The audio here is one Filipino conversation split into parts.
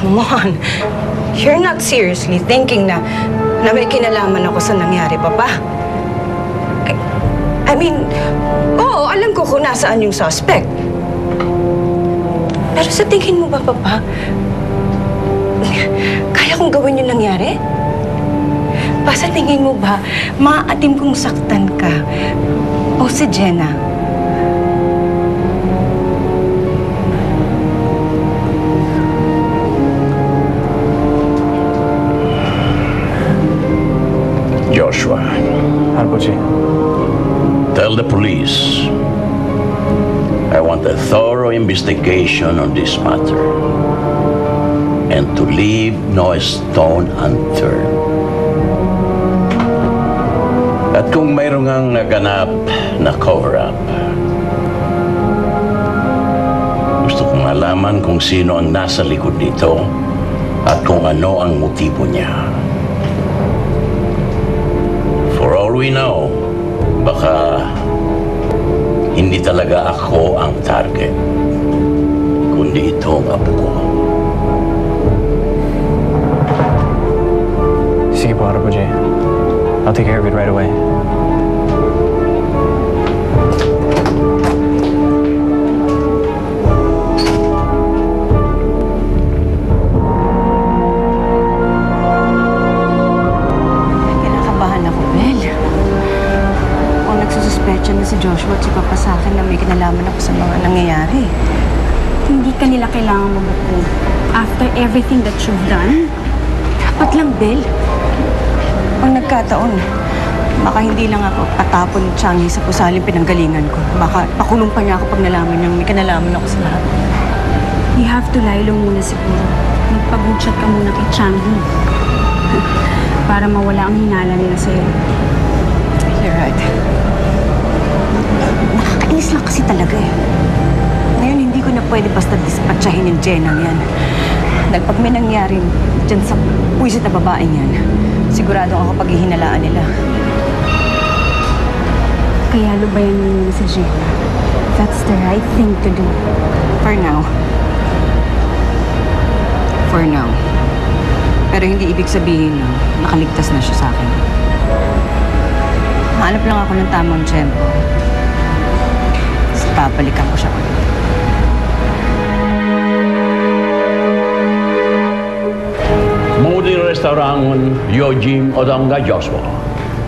Come on. You're not seriously thinking na may kinalaman ako sa nangyari, Papa. I mean, oo, alam ko kung nasaan yung suspect. Pero sa tingin mo ba, Papa, kaya kong gawin yung nangyari? Pa, sa tingin mo ba, maaatim kong saktan ka o si Jenna? Joshua. Harboji. Tell the police I want a thorough investigation on this matter and to leave no stone unturned. At kung mayroong ang naganap na cover-up, gusto kong malaman kung sino ang nasa likod nito at kung ano ang motibo niya. For all we know, baka hindi talaga ako ang target, kundi ito ang apo ko. Sige po, Harboji. I'll take care of it right away. Kinakabahan ako, Bel. Kung nagsususpecha na si Joshua at si Papa sa akin na may kinalaman ako sa mga nangyayari. Hindi ka nila kailangan mabuko. After everything that you've done, Dapat lang, Bel. Pag nagkataon, baka hindi lang ako patapon ni Changi sa pusaling pinanggalingan ko. Baka pakulong pa niya ako pag nalaman niyang may kinalaman ako sa lahat. you have to lie low muna siguro. Magpag-chat ka muna kay Changi. Para mawala ang hinala nila sa'yo. You're right. Nakakainis lang kasi talaga eh. Ngayon, hindi ko na pwede basta dispatchahin yung Jenna yan. Dahil pag may nangyari dyan sa puwisit na babaeng yan, siguradong ako paghihinalaan nila. Kaya lubayan mo muna si Jenna. That's the right thing to do. For now. For now. Pero hindi ibig sabihin na nakaligtas na siya sa akin. Hanap lang ako ng tamang tiyempo. Tapos babalikan ko siya ulit. 모든 레스토랑은 요즘 어떤가, Joshua?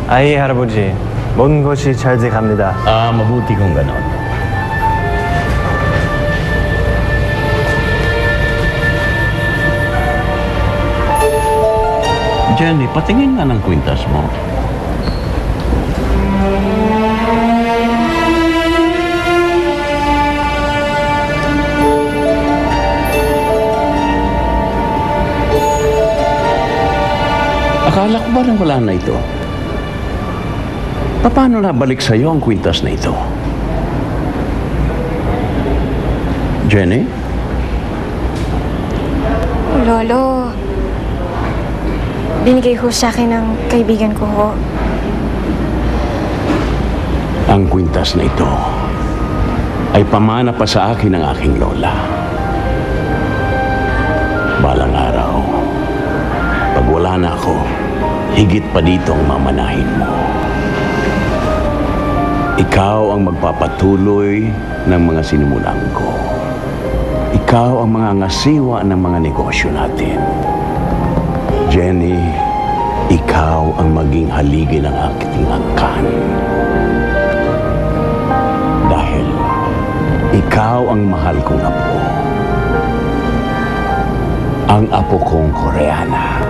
아예, 할아버지. 모든 것이 잘 돼 갑니다. Mabuti kung ganon. Jenny, patingin nga ng kwintas mo. Akala ko ba rin wala na ito? Paano nabalik sa'yo ang kwintas na ito? Jenny? Lolo, binigay ho sa akin ng kaibigan ko ho. Ang kwintas na ito ay pamana pa sa akin ng aking lola. Balang araw, pag wala na ako, higit pa dito ang mamanahin mo. Ikaw ang magpapatuloy ng mga sinimulan ko. Ikaw ang mga ngasiwa ng mga negosyo natin. Jenny, ikaw ang maging haligi ng aking angkan. Dahil ikaw ang mahal kong apo. Ang apo kong Koreana.